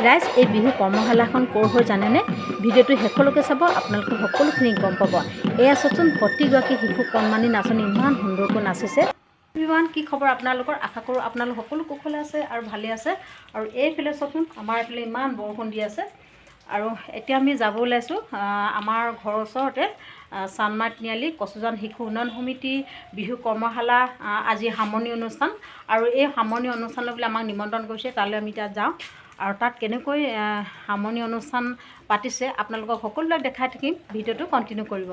ৰাইজ এই বিহু কৰ্মশালাখন ক'ৰ হৈ জানেনে? ভিডিঅ'টো শেষলৈকে চাব, আপোনালোকে সকলোখিনি গম পাব। এয়া চাওকচোন, প্ৰতিগৰাকী শিশু কণমানি নাচনী ইমান সুন্দৰকৈ নাচিছে। ইমান কি খবৰ আপোনালোকৰ? আশা কৰোঁ আপোনালোক সকলো কুশলে আছে আৰু ভালে আছে। আৰু এইফালে চাওকচোন, আমাৰ এইফালে ইমান বৰষুণ দি আছে। আৰু এতিয়া আমি যাব ওলাইছোঁ আমাৰ ঘৰৰ ওচৰতে চানমাই তিনিআলি কচুজান শিশু উন্নয়ন সমিতি বিহু কৰ্মশালা আজি সামৰণি অনুষ্ঠান। আৰু এই সামৰণি অনুষ্ঠানলৈ বোলে আমাক নিমন্ত্ৰণ কৰিছে, তালৈ আমি তাত যাওঁ। আৰু তাত কেনেকৈ সামৰণি অনুষ্ঠান পাতিছে আপোনালোকক সকলোবিলাক দেখাই থাকিম। ভিডিঅ'টো কণ্টিনিউ কৰিব।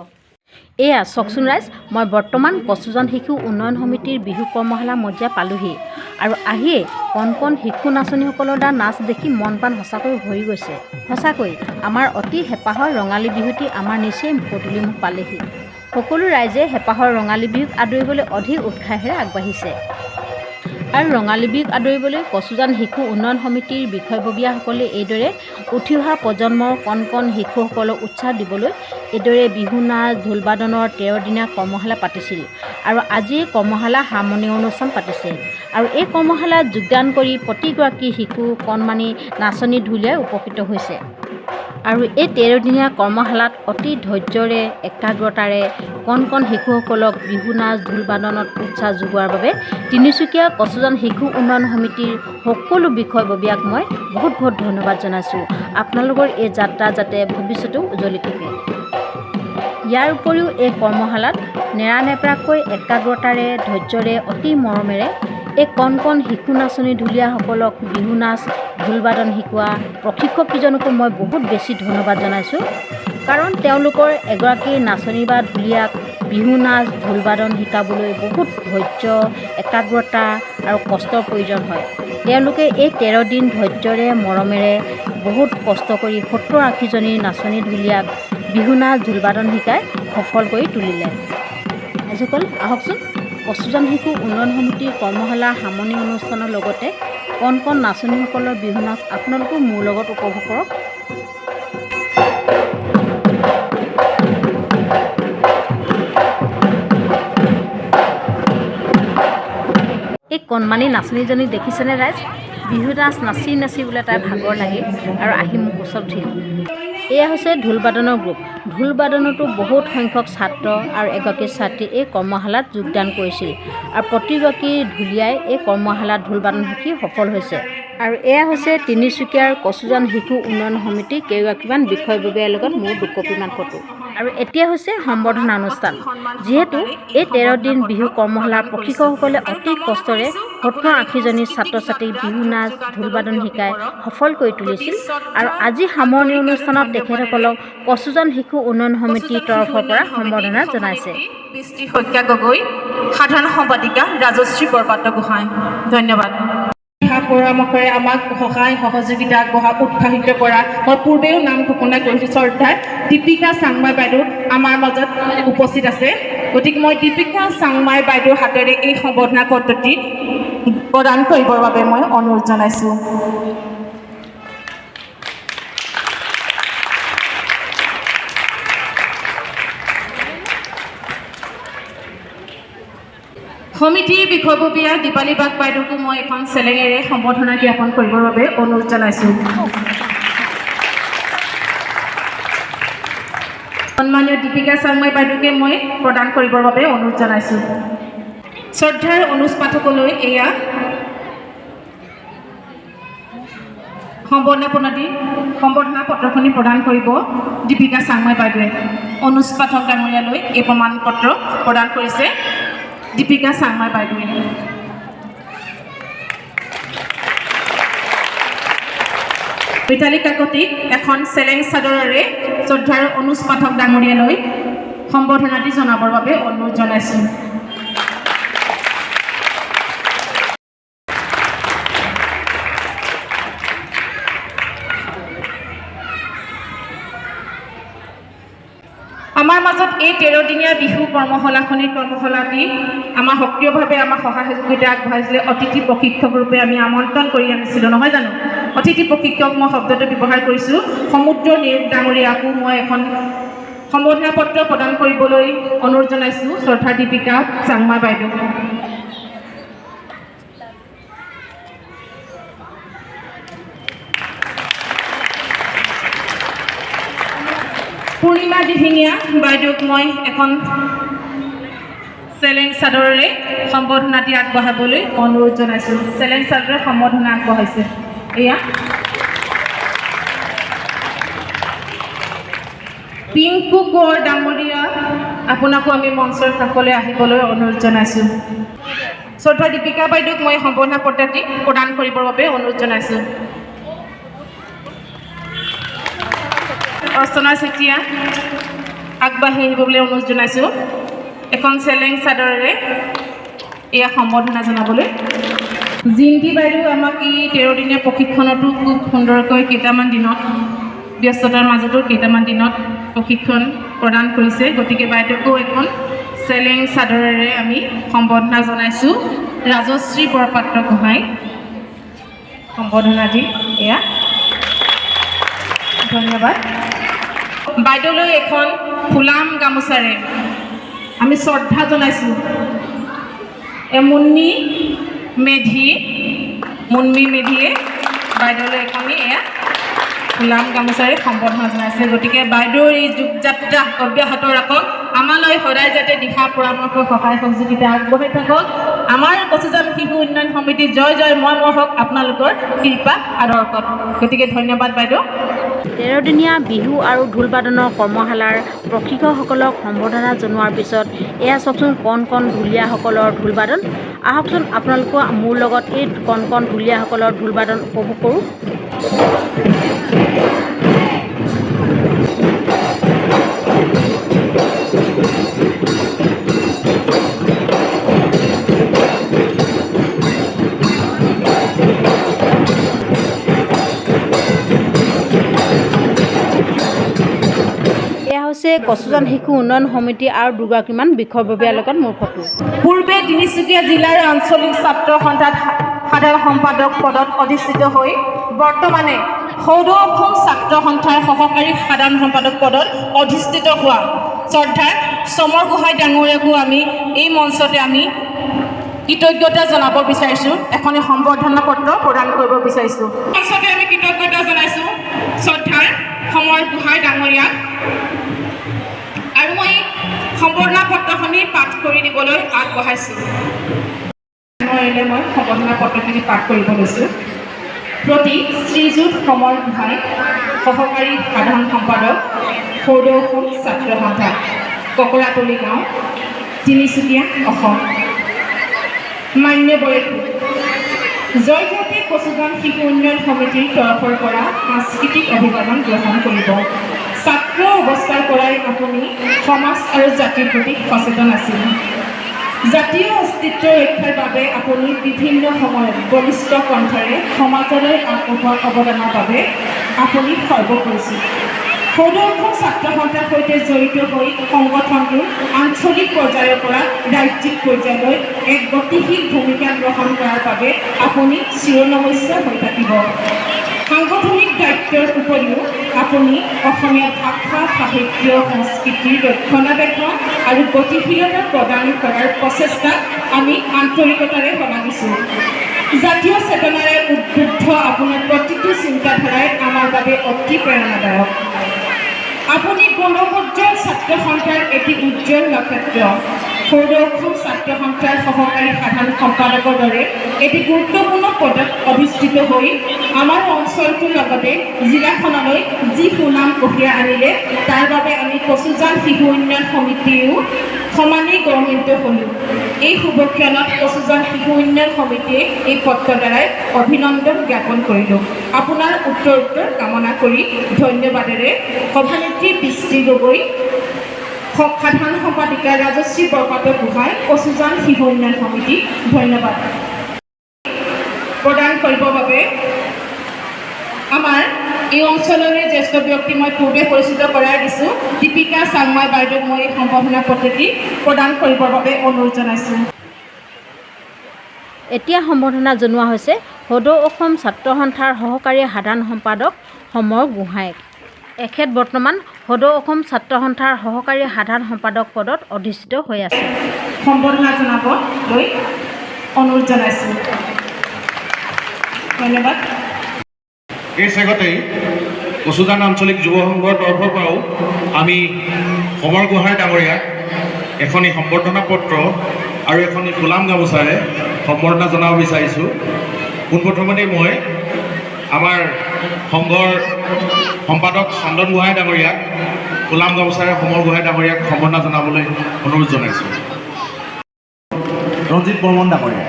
এয়া চাওকচোন ৰাইজ, মই বৰ্তমান কচুজান শিশু উন্নয়ন সমিতিৰ বিহু কৰ্মশালা মজিয়া পালোহি। আৰু আহিয়ে কণ কণ শিশু নাচনীসকলৰ দ্বাৰা নাচ দেখি মন প্ৰাণ সঁচাকৈ ভৰি গৈছে। সঁচাকৈ আমাৰ অতি হেঁপাহৰ ৰঙালী বিহুটি আমাৰ নিচেই পদূলিমুখ পালেহি। সকলো ৰাইজে হেঁপাহৰ ৰঙালী বিহুক আদৰিবলৈ অধিক উৎসাহেৰে আগবাঢ়িছে। আৰু ৰঙালী বিহুক আদৰিবলৈ কচুজান শিশু উন্নয়ন সমিতিৰ বিষয়ববীয়াসকলে এইদৰে উঠি অহা প্ৰজন্মৰ কণ কণ শিশুসকলক উৎসাহ দিবলৈ এইদৰে বিহু নাচ ঢোল বাদনৰ 13 দিনীয়া কৰ্মশালা পাতিছিল। আৰু আজি এই কৰ্মশালা সামৰণি অনুষ্ঠান পাতিছে। আৰু এই কৰ্মশালাত যোগদান কৰি প্ৰতিগৰাকী শিশু কণমানি নাচনী ঢুলীয়াই উপকৃত হৈছে। আৰু এই 13 দিনীয়া কৰ্মশালাত অতি ধৈৰ্যৰে একাগ্ৰতাৰে কণ কণ শিশুসকলক বিহু নাচ ঢোল বাদনত উৎসাহ যোগোৱাৰ বাবে তিনিচুকীয়া কচুজান শিশু উন্নয়ন সমিতিৰ সকলো বিষয়ববীয়াক মই বহুত বহুত ধন্যবাদ জনাইছোঁ। আপোনালোকৰ এই যাত্ৰা যাতে ভৱিষ্যতেও উজ্জ্বলি থাকে। ইয়াৰ উপৰিও এই কৰ্মশালাত নেৰানেপেৰাকৈ একাগ্ৰতাৰে ধৈৰ্যৰে অতি মৰমেৰে এই কণ কণ শিশু নাচনী ঢুলীয়াসকলক বিহু নাচ ঢোল বাদন শিকোৱা প্ৰশিক্ষককেইজনকো মই বহুত বেছি ধন্যবাদ জনাইছোঁ। কাৰণ তেওঁলোকৰ এগৰাকী নাচনী বা ঢুলীয়াক বিহু নাচ ঢোল বাদন শিকাবলৈ বহুত ধৈৰ্য একাগ্ৰতা আৰু কষ্টৰ প্ৰয়োজন হয়। তেওঁলোকে এই 13 দিন ধৈৰ্যৰে মৰমেৰে বহুত কষ্ট কৰি 70-80জনী নাচনী ঢুলীয়াক বিহু নাচ ঢোল বাদন শিকাই সফল কৰি তুলিলে। ৰাইজসকল আহকচোন, কচুজান শিশু উন্নয়ন সমিতিৰ কৰ্মশালা সামৰণি অনুষ্ঠানৰ লগতে কণ কণ নাচনীসকলৰ বিহু নাচ আপোনালোকেও মোৰ লগত উপভোগ কৰক। এই কণমানি নাচনীজনীক দেখিছেনে ৰাইজ? বিহু নাচ নাচি নাচি বোলে তাইৰ ভাগৰ লাগিল আৰু আহি মোক ওচৰত উঠিল। এয়া হৈছে ঢোল বাদনৰ গ্ৰুপ। ঢোল বাদনতো বহুত সংখ্যক ছাত্ৰ আৰু এগৰাকী ছাত্ৰী এই কৰ্মশালাত যোগদান কৰিছিল। আৰু প্ৰতিগৰাকী ঢুলীয়াই এই কৰ্মশালাত ঢোল বাদন শিকি সফল হৈছে। আৰু এয়া হৈছে তিনিচুকীয়াৰ কচুজান শিশু উন্নয়ন সমিতিৰ কেইগৰাকীমান বিষয়ববীয়াৰ লগত মোৰ 2 কপিমান ফটো। আৰু এতিয়া হৈছে সম্বৰ্ধনা অনুষ্ঠান। যিহেতু এই 13 দিন বিহু কৰ্মশালাৰ প্ৰশিক্ষকসকলে অতি কষ্টৰে 70-80জনী ছাত্ৰ ছাত্ৰীক বিহু নাচ ঢোল বাদন শিকাই সফল কৰি তুলিছিল। আৰু আজি সামৰণি অনুষ্ঠানত তেখেতসকলক কচুজান শিশু উন্নয়ন সমিতিৰ তৰফৰ পৰা সম্বৰ্ধনা জনাইছে। বৃষ্টি শইকীয়া গগৈ, সাধাৰণ সম্পাদিকা ৰাজশ্ৰী বৰপাত্ৰ গোহাঁই। ধন্যবাদ। পৰামৰ্শৰে আমাক সহায় সহযোগিতা আগবঢ়া উৎসাহিত কৰা মই পূৰ্বেও নাম ঘোষণা কৰিছোঁ শ্ৰদ্ধাৰ দীপিকা চাংমাই বাইদেউ আমাৰ মাজত উপস্থিত আছে। গতিকে মই দীপিকা চাংমাই বাইদেউৰ হাতেৰে এই সম্বৰ্ধনা পদ্ধতি প্ৰদান কৰিবৰ বাবে মই অনুৰোধ জনাইছোঁ। সমিতিৰ বিষয়ববীয়া দীপালী বাগ বাইদেউকো মই এখন চেলেঙেৰে সম্বৰ্ধনা জ্ঞাপন কৰিবৰ বাবে অনুৰোধ জনাইছোঁ। সন্মানীয় দীপিকা চাংমাই বাইদেউকে মই প্ৰদান কৰিবৰ বাবে অনুৰোধ জনাইছোঁ। শ্ৰদ্ধাৰ অনুজ পাঠকলৈ এয়া সম্বৰ্ধনা পত্ৰখনি প্ৰদান কৰিব দীপিকা চাংমাই বাইদেৱে। অনুজ পাঠক ডাঙৰীয়ালৈ এই প্ৰমাণ পত্ৰ প্ৰদান কৰিছে দীপিকা চাংমাই বাইদেৱে। মিতালী কাকতিক এখন চেলেং চাদৰেৰে শ্ৰদ্ধাৰ অনুজ পাঠক ডাঙৰীয়ালৈ সম্বৰ্ধনাটি জনাবৰ বাবে অনুৰোধ জনাইছোঁ। আমাৰ মাজত এই 13 দিনীয়া বিহু কৰ্মশালাটি আমাৰ সক্ৰিয়ভাৱে আমাৰ সহায় সহযোগিতা আগবঢ়াইছিলে অতিথি প্ৰশিক্ষক ৰূপে আমি আমন্ত্ৰণ কৰি আনিছিলোঁ, নহয় জানো? অতিথি প্ৰশিক্ষক মই শব্দটো ব্যৱহাৰ কৰিছোঁ। সমুদ্ৰ নেওগ ডাঙৰীয়াকো মই এখন সম্বৰ্ধনা পত্ৰ প্ৰদান কৰিবলৈ অনুৰোধ জনাইছোঁ শ্ৰদ্ধাৰ দীপিকা চাংমাই বাইদেউ। পূৰ্ণিমা দিহিঙীয়া বাইদেউক মই এখন চেলেং চাদৰেৰে সম্বৰ্ধনাটি আগবঢ়াবলৈ অনুৰোধ জনাইছোঁ। চেলেং চাদৰে সম্বৰ্ধনা আগবঢ়াইছে। এয়া পিংকু কোঁৱৰ ডাঙৰীয়া, আপোনাকো আমি মঞ্চৰ কাষলৈ আহিবলৈ অনুৰোধ জনাইছোঁ। শ্ৰদ্ধা দীপিকা বাইদেউক মই সম্বৰ্ধনা পত্ৰটি প্ৰদান কৰিবৰ বাবে অনুৰোধ জনাইছোঁ। অৰ্চনা চেতিয়া আগবাঢ়ি আহিবলৈ অনুৰোধ জনাইছোঁ। এখন চেলেং চাদৰেৰে এয়া সম্বৰ্ধনা জনাবলৈ। জিন্তি বাইদেউ আমাক এই 13 দিনীয়া প্ৰশিক্ষণতো খুব সুন্দৰকৈ কেইটামান দিনত ব্যস্ততাৰ মাজতো কেইটামান দিনত প্ৰশিক্ষণ প্ৰদান কৰিছে। গতিকে বাইদেউকো এখন চেলেং চাদৰেৰে আমি সম্বৰ্ধনা জনাইছোঁ। ৰাজশ্ৰী বৰপাত্ৰ গোহাঁই সম্বৰ্ধনাটি এয়া, ধন্যবাদ। বাইদেউলৈ এখন ফুলাম গামোচাৰে আমি শ্ৰদ্ধা জনাইছোঁ। মুন্মী মেধিয়ে বাইদেউলৈ এখনি এয়া ফুলাম গামোচাৰে সম্বৰ্ধনা জনাইছে। গতিকে বাইদেউৰ এই যুগযাত্ৰা অব্যাহত ৰাখক, আমালৈ সদায় যাতে দিহা পৰামৰ্শ সহায় সহযোগিতা আগবঢ়াই থাকক। আমাৰ কচুজান শিশু উন্নয়ন সমিতি জয় জয় মই হওক আপোনালোকৰ কৃপা আদৰ্শত। গতিকে ধন্যবাদ বাইদেউ। 13 দিনীয়া বিহু আৰু ঢোল বাদনৰ কৰ্মশালাৰ প্ৰশিক্ষকসকলক সম্বৰ্ধনা জনোৱাৰ পিছত এয়া চাওকচোন কণ কণ ঢুলীয়াসকলৰ ঢোল বাদন। আহকচোন আপোনালোকৰ মোৰ লগত এই কণ কণ ঢুলীয়াসকলৰ ঢোল বাদন উপভোগ কৰোঁ। কচুজান শিশু উন্নয়ন সমিতি আৰু দুগৰাকীমান বিষয়ববীয়াৰ লগত মোৰ ফটো। পূৰ্বে তিনিচুকীয়া জিলাৰ আঞ্চলিক ছাত্ৰ সন্থাত সাধাৰণ সম্পাদক পদত অধিষ্ঠিত হৈ বৰ্তমানে সৌৰ অসম ছাত্ৰ সন্থাৰ সহকাৰী সাধাৰণ সম্পাদক পদত অধিষ্ঠিত হোৱা শ্ৰদ্ধাৰ চমৰ গোহাঁই ডাঙৰীয়াকো আমি এই মঞ্চতে আমি কৃতজ্ঞতা জনাব বিচাৰিছোঁ। এখনি সম্বৰ্ধনা পত্ৰ প্ৰদান কৰিব বিচাৰিছোঁ। মঞ্চতে আমি কৃতজ্ঞতা জনাইছোঁ শ্ৰদ্ধাৰ চমৰ গোহাঁই ডাঙৰীয়াক। আৰু মই সম্বৰ্ধনা পত্ৰখনি পাঠ কৰি দিবলৈ আগবঢ়াইছোঁ। মই সম্বৰ্ধনা পত্ৰখিনি পাঠ কৰিব লৈছোঁ। প্ৰতি শ্ৰীযুত সমৰ গোহাঁই, সহকাৰী সাধাৰণ সম্পাদক, সৌৰ অসম ছাত্ৰ সন্থা, ককৰাতলি গাঁও, তিনিচুকীয়া, অসম। মান্যবৰে জয়জ্যোতি কচুজান শিশু উন্নয়ন সমিতিৰ তৰফৰ পৰা সাংস্কৃতিক অভিবাদন গ্ৰহণ কৰিব। ছাত্ৰ অৱস্থাৰ পৰাই আপুনি সমাজ আৰু জাতিৰ প্ৰতি সচেতন আছিল। জাতীয় অস্তিত্ব ৰক্ষাৰ বাবে আপুনি বিভিন্ন সময়ত বলিষ্ঠ কণ্ঠৰে সমাজলৈ আগবঢ়োৱা অৱদানৰ বাবে আপুনি সৰ্বোপৰিচিত। সৌৰ অসম ছাত্ৰ সন্থাৰ সৈতে জড়িত হৈ সংগঠনটোৰ আঞ্চলিক পৰ্যায়ৰ পৰা ৰাজ্যিক পৰ্যায়লৈ এক গতিশীল ভূমিকা গ্ৰহণ কৰাৰ বাবে আপুনি চিৰনমস্য হৈ থাকিব। সাংগঠনিক দায়িত্বৰ উপৰিও আপুনি অসমীয়া ভাষা, সাহিত্য, সংস্কৃতিৰ ৰক্ষণাবেক্ষণ আৰু গতিশীলতা প্ৰদান কৰাৰ প্ৰচেষ্টাক আমি আন্তৰিকতাৰে শলাগিছোঁ। জাতীয় চেতনাৰে উদ্বুদ্ধ আপোনাৰ প্ৰতিটো চিন্তাধাৰাই আমাৰ বাবে অতি প্ৰেৰণাদায়ক। আপুনি গণপৰ্যায়ৰ ছাত্ৰ সন্থাৰ এটি উজ্জ্বল নক্ষত্ৰ। সৌৰ অসম ছাত্ৰ সন্থাৰ সহকাৰী সাধাৰণ সম্পাদকৰ দৰে এটি গুৰুত্বপূৰ্ণ পদত অধিষ্ঠিত হৈ আমাৰ অঞ্চলটোৰ লগতে জিলাখনলৈ যি সুনাম কঢ়িয়াই আনিলে তাৰ বাবে আমি কচুজান শিশু উন্নয়ন সমিতিও সমানেই গৌৰৱান্বিত হ'লোঁ। এই শুভক্ষণত কচুজান শিশু উন্নয়ন সমিতিয়ে এই পত্ৰৰ দ্বাৰাই অভিনন্দন জ্ঞাপন কৰিলোঁ। আপোনাৰ উত্তৰ কামনা কৰি ধন্যবাদেৰে সভানেত্ৰী বৃষ্টি গগৈ, সাধাৰণ সম্পাদিকা ৰাজশ্ৰী বৰপাত্ৰ গোহাঁই, কচুজান শিশু উন্নয়ন সমিতি ধন্যবাদ প্ৰদান কৰিবৰ বাবে আমাৰ এই অঞ্চলৰে জ্যেষ্ঠ ব্যক্তি মই পূৰ্বে পৰিচিত কৰাই দিছোঁ। দীপিকা চাংমাই বাইদেউক মই এই সম্বৰ্ধনা পত্ৰটি প্ৰদান কৰিবৰ বাবে অনুৰোধ জনাইছোঁ। এতিয়া সম্বৰ্ধনা জনোৱা হৈছে সৌৰ অসম ছাত্ৰ সন্থাৰ সহকাৰী সাধাৰণ সম্পাদক সমৰ গোহাঁইক। এখেত বৰ্তমান সৌৰ অসম ছাত্ৰ সন্থাৰ সহকাৰী সাধাৰণ সম্পাদক পদত অধিষ্ঠিত হৈ আছে। সম্বৰ্ধনা জনাবলৈ অনুৰোধ জনাইছোঁ। ধন্যবাদ। এই চেগতেই কচুজান আঞ্চলিক যুৱ সংঘৰ তৰফৰ পৰাও আমি সমৰ গোহাঁই ডাঙৰীয়াক এখনি সম্বৰ্ধনা পত্ৰ আৰু এখনি গোলাম গামোচাৰে সম্বৰ্ধনা জনাব বিচাৰিছোঁ। পোনপ্ৰথমতে মই আমাৰ সংঘৰ সম্পাদক চন্দন গোহাঁই ডাঙৰীয়াক গোলাম গামোচাৰে সমৰ গোহাঁই ডাঙৰীয়াক সম্বৰ্ধনা জনাবলৈ অনুৰোধ জনাইছোঁ। ৰঞ্জিত বৰ্মন ডাঙৰীয়া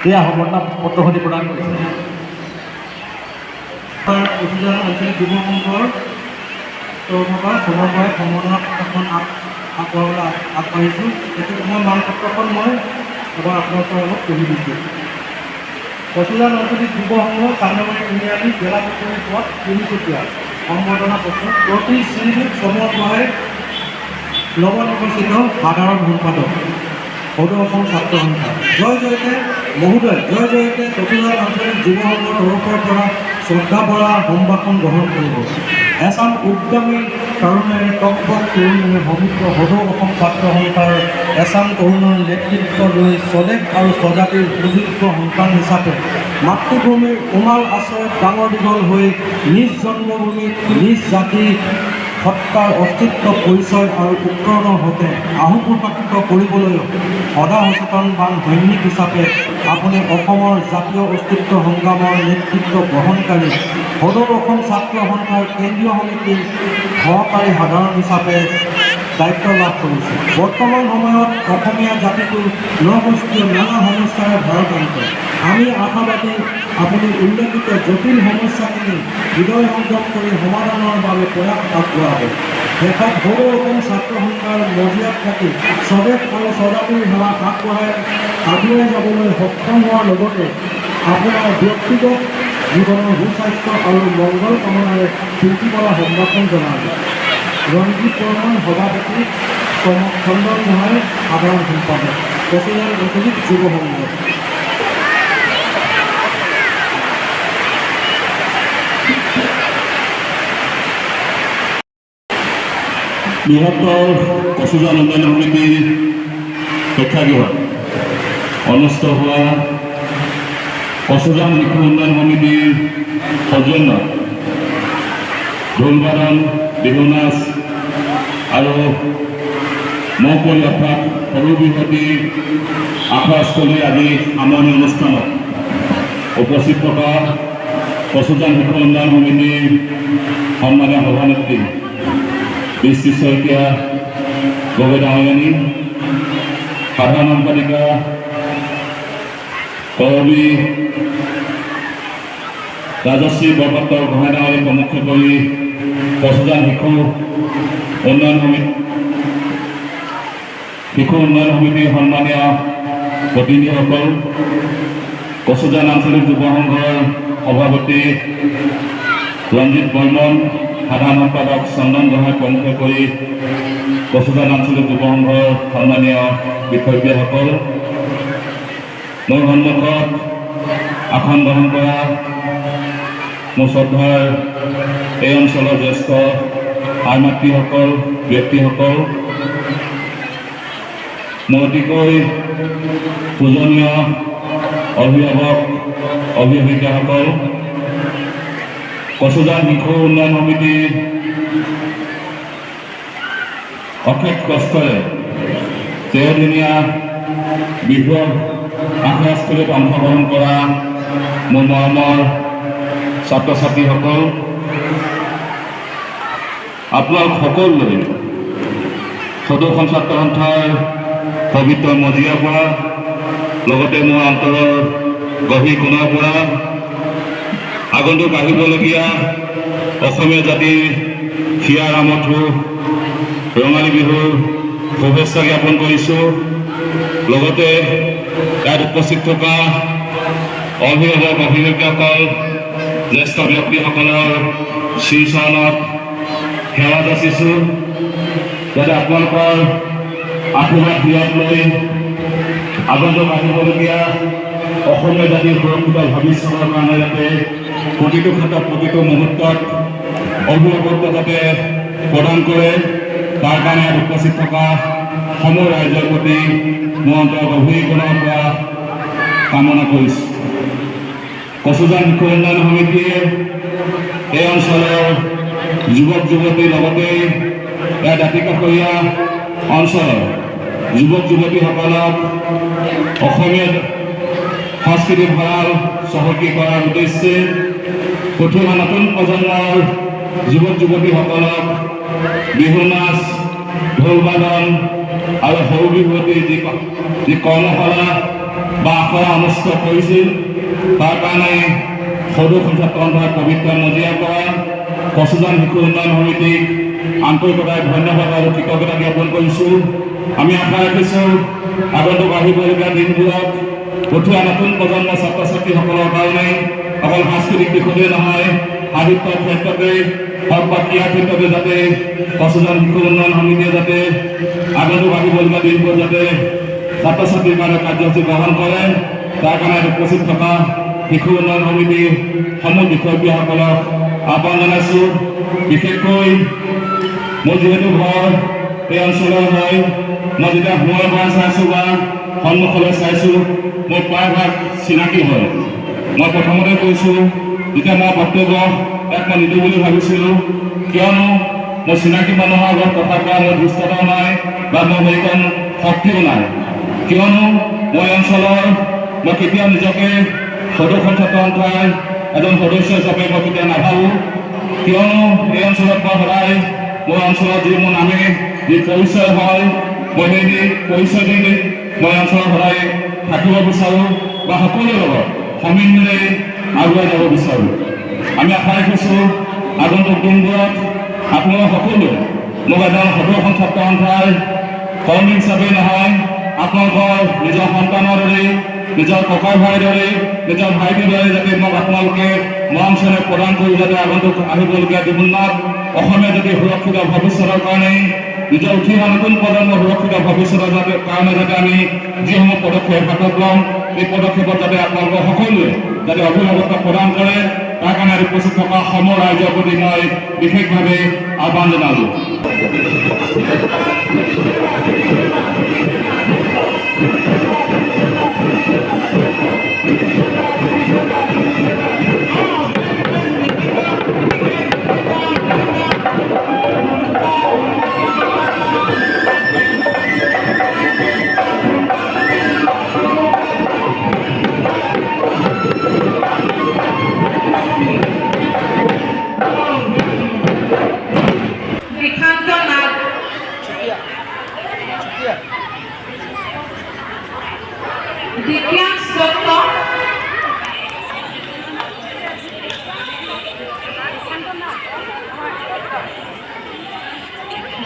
এয়া সম্বৰ্ধনা পত্ৰখনি প্ৰদান কৰিছে। কচুজান আঞ্চলিক যুৱ সংঘৰ তৰফৰ পৰা সমৰ গোহাঁই সম্বৰ্ধনা পত্ৰখন আগবঢ়াবলৈ আগবাঢ়িছোঁ। গতিকে মই মানপত্ৰখন মই এবাৰ আপোনালোকৰ আগত পঢ়ি দিছোঁ। কচুজান আঞ্চলিক যুৱ সংঘ কান্দামাৰী তিনিআলি জিলা পুখুৰী পথ তিনিচুকীয়া সম্বৰ্ধনা পত্ৰ প্ৰতি শ্ৰীযুত সমৰ গোহাঁই নৱনিৰ্বাচিত সাধাৰণ সম্পাদক সদৌ অসম ছাত্ৰ সন্থা জয় জয়তে মহোদয় জয় জয়তে কচুজান আঞ্চলিক যুৱ সংঘৰ তৰফৰ পৰা শ্ৰদ্ধা ভৰা সম্ভাষণ গ্ৰহণ কৰিব। এচাম উদ্যমী তৰুণেৰে টকবক তৰুণেৰে সমগ্ৰ সদৌ অসম ছাত্ৰ সন্থাৰ এচাম তৰুণৰ নেতৃত্ব লৈ স্বদেশ আৰু স্বজাতিৰ সুযোগ্য সন্তান হিচাপে মাতৃভূমিৰ উমাল আশ্ৰয়ত ডাঙৰ দীঘল হৈ নিজ জন্মভূমিত নিজ জাতি সত্তাৰ অস্তিত্ব পৰিচয় আৰু উত্তৰণৰ হকে আহুপ্ৰকাশিত কৰিবলৈ সদা সচেতনবান সৈনিক হিচাপে আপুনি অসমৰ জাতীয় অস্তিত্ব সংগ্ৰামৰ নেতৃত্ব গ্ৰহণকাৰী সদৌ অসম ছাত্ৰ সন্থাৰ কেন্দ্ৰীয় সমিতিৰ সহকাৰী সাধাৰণ হিচাপে দায়িত্ব লাভ কৰিছে। বৰ্তমান সময়ত অসমীয়া জাতিটো নগোষ্ঠীয় নানা সমস্যাৰে ভাৰাক্ৰান্ত। আমি আশাবাদী আপুনি উল্লেখিত জটিল সমস্যাখিনি হৃদয় সংযম কৰি সমাধানৰ বাবে প্ৰয়াস আগবঢ়াব। শেষত সদৌ অসম ছাত্ৰ সন্থাৰ মজিয়াত থাকি স্বদেশ আৰু স্বজাতিৰ সেৱা আগবঢ়াই আগুৱাই যাবলৈ সক্ষম হোৱাৰ লগতে আপোনাৰ ব্যক্তিগত জীৱনৰ সুস্বাস্থ্য আৰু মংগল কামনাৰে প্ৰীতি কৰা সম্ভাষণ জনাব। ৰঞ্জিত বৰ্মন সভাপতি চন্দন গোহাঁই সাধাৰণ সম্পাদক কচুজান আঞ্চলিক যুৱ সংঘ। বৃহত্তৰ কচুজান উন্নয়ন সমিতিৰ প্ৰেক্ষাগৃহত অনুষ্ঠিত হোৱা কচুজান শিশু উন্নয়ন সমিতিৰ সৌজন্যত ঢোল বাদন বিহু নাচ আৰু মৌকুঁৱৰী অৰ্থাৎ সৰু বৃহতী আখৰাস্থলী আদি সামৰণি অনুষ্ঠানত উপস্থিত থকা কচুজান শিশু উন্নয়ন সমিতিৰ সন্মানীয় সভানেত্ৰী বৃষ্টি শইকীয়া গগৈ ডাঙৰীয়ানী, সাধাৰণ সম্পাদিকা কৰবী ৰাজশ্ৰী বৰপাত্ৰ গোহাঁই ডাঙৰীক প্ৰমুখ কৰি কচুজান শিশু উন্নয়ন সমিতিৰ সন্মানীয় প্ৰতিনিধিসকল, কচুজান আঞ্চলিক যুৱ সংঘৰ সভাপতি ৰঞ্জিত বৰ্মন, সাধাৰণ সম্পাদক চন্দন গোহাঁই প্ৰমুখ কৰি কচুজান আঞ্চলিক যুৱ সংঘৰ সন্মানীয় বিষয়ববীয়াসকল, মোৰ সন্মুখত আসন গ্ৰহণ কৰা মোৰ শ্ৰদ্ধাৰ এই অঞ্চলৰ জ্যেষ্ঠ আই মাতৃসকল, ব্যক্তিসকল, মোৰ অতিকৈ পূজনীয় অভিভাৱক অভিভাৱিকাসকল, কচুজান শিশু উন্নয়ন সমিতিৰ অশেষ কষ্টৰে 13 দিনীয়া বৃহৎ আখৰাস্থলীত অংশগ্ৰহণ কৰা মোৰ মৰমৰ ছাত্ৰ ছাত্ৰীসকল, আপোনালোক সকলোলৈ সদৌ অসম ছাত্ৰ সন্থাৰ পবিত্ৰ মজিয়াৰ পৰা লগতে মোৰ অন্তৰৰ গভীৰ কোণৰ পৰা আগন্তুক আহিবলগীয়া অসমীয়া জাতিৰ হিয়াৰ আমঠু ৰঙালী বিহুৰ শুভেচ্ছা জ্ঞাপন কৰিছোঁ। লগতে ইয়াত উপস্থিত থকা অভিভাৱক অভিভাৱিকাসকল, জ্যেষ্ঠ ব্যক্তিসকলৰ শ্ৰীচৰণত সেৱা যাচিছোঁ, যাতে আপোনালোকৰ আশীৰ্বাদ দিয়াক লৈ আগন্তুক আহিবলগীয়া অসমীয়া জাতিৰ সুৰক্ষিত ভৱিষ্যতৰ কাৰণে যাতে প্ৰতিটো ক্ষেত্ৰত প্ৰতিটো মুহূৰ্তত অভিভাৱক যাতে প্ৰদান কৰে, তাৰ কাৰণে ইয়াত উপস্থিত থকা সমূহ ৰাইজৰ প্ৰতি মোৰ অন্তৰৰ গভীৰ কোণৰ পৰা কামনা কৰিছোঁ। কচুজান শিশু উন্নয়ন সমিতিয়ে এই অঞ্চলৰ যুৱক যুৱতীৰ লগতে এই দাঁতিকাষৰীয়া অঞ্চলৰ যুৱক যুৱতীসকলক অসমীয়া সংস্কৃতি ভঁৰাল চহকী কৰাৰ উদ্দেশ্যে পঠিওৱা নতুন প্ৰজন্মৰ যুৱক যুৱতীসকলক বিহু নাচ ঢোল বাদন আৰু সৰু বিহুৱতী যি কৰ্মশালা বা আখৰা অনুষ্ঠিত কৰিছিল তাৰ কাৰণে সদৌ ছাত্ৰ সন্থাৰ পবিত্ৰ মজিয়া কৰা কচুজান শিশু উন্নয়ন সমিতিক আন্তৰিকতাৰে ধন্যবাদ আৰু কৃতজ্ঞতা জ্ঞাপন কৰিছোঁ। আমি আশা ৰাখিছোঁ আগন্তুক আহিবলগীয়া দিনবোৰত পঠোৱা নতুন প্ৰজন্মৰ ছাত্ৰ ছাত্ৰীসকলৰ কাৰণে অকল সাংস্কৃতিক দিশতে নহয় সাহিত্যৰ ক্ষেত্ৰতে হওক বা ক্ৰীড়া ক্ষেত্ৰতে যাতে কচুজান শিশু উন্নয়ন সমিতিয়ে যাতে আগন্তুক আহিবলগীয়া দিনবোৰ যাতে ছাত্ৰ ছাত্ৰীৰ কাৰণে কাৰ্যসূচী গ্ৰহণ কৰে তাৰ কাৰণে উপস্থিত থকা শিশু উন্নয়ন সমিতিৰ সমূহ বিষয়ববীয়াসকলক আহ্বান জনাইছোঁ। বিশেষকৈ মোৰ যিহেতু ঘৰ এই অঞ্চলৰ হয় মই যেতিয়া সোঁৱৰ পৰা চাইছোঁ বা সন্মুখলৈ চাইছোঁ মোৰ প্ৰায়ভাগ চিনাকি হয়। মই প্ৰথমতে কৈছোঁ যেতিয়া মই বক্তব্য মই নিদিওঁ বুলি ভাবিছিলোঁ কিয়নো মোৰ চিনাকি মানুহৰ আগত কথা কোৱা মোৰ ধৃষ্টতাও নাই বা মোৰ সেইকণ শক্তিও নাই কিয়নো মই অঞ্চলৰ মই কেতিয়াও নিজকে সদৌ ছাত্ৰ সন্থাৰ এজন সদস্য হিচাপে মই কেতিয়া নাভাবোঁ কিয়নো এই অঞ্চলত মই সদায় মোৰ অঞ্চলত যি মোৰ নামে যি পৰিচয় হয় মই সেই পৰিচয় দি মই অঞ্চলত সদায় থাকিব বিচাৰোঁ বা সকলোৰে লগত সমিলমিলে আগুৱাই যাব বিচাৰোঁ। আমি আশা ৰাখিছোঁ আগন্তুক দিনবোৰত আপোনালোক সকলোৱে মোক এজন সদৌ ছাত্ৰ সন্থাৰ কৰ্মী হিচাপে নহয় আপোনালোকৰ নিজৰ সন্তানৰ দৰে নিজৰ ককাই ভাইৰ দৰে নিজৰ ভাইটিৰ দৰে যাতে মোক আপোনালোকে মৰম চেনেহ প্ৰদান কৰি যাতে আগন্তুক আহিবলগীয়া দিনবোৰত অসমীয়া যাতে সুৰক্ষিত ভৱিষ্যতৰ কাৰণে নিজৰ উঠি অহা নতুন প্ৰজন্মৰ সুৰক্ষিত ভৱিষ্যতৰ কাৰণে যাতে আমি যিসমূহ পদক্ষেপ হাতত ল'ম এই পদক্ষেপত যাতে আপোনালোকৰ সকলোৱে যাতে অভিভাৱকত্ব প্ৰদান কৰে তাৰ কাৰণে উপস্থিত থকা সমূহ ৰাইজৰ প্ৰতি মই বিশেষভাৱে আহ্বান জনালোঁ।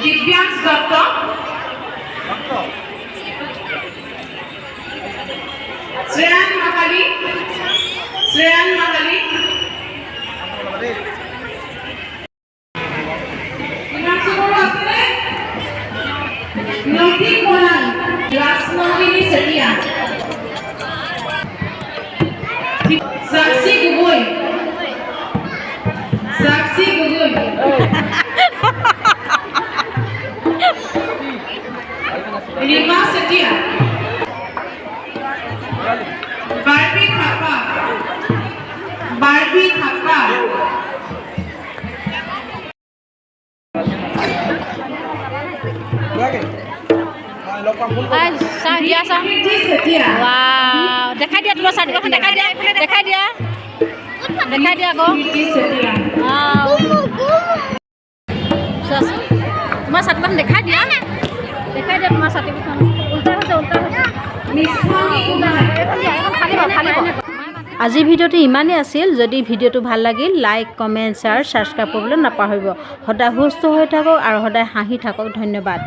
দিব্যাংশ দত্ত শ্ৰেয়ান মাহালি নৈতিক মৰাণ ৰাজনন্দিনী চেতিয়া সাক্ষী গগৈ ৰীমা চেতিয়া বাৰ্বি থাপা দেখাই দিয়া তোমাৰ চাৰ্টিফিকেটখন দেখাই দিয়া আকৌ তোমাৰ চাৰ্টিফিকেটখন দেখাই দিয়া তোমাৰ চাৰ্টিফিকেটখন উল্টা হৈছে আজিৰ ভিডিঅ'টো ইমানেই আছিল। যদি ভিডিঅ'টো ভাল লাগিল লাইক কমেণ্ট শ্বেয়াৰ ছাবস্ক্ৰাইব কৰিবলৈ নাপাহৰিব। সদায় সুস্থ হৈ থাকক আৰু সদায় হাঁহি থাকক। ধন্যবাদ।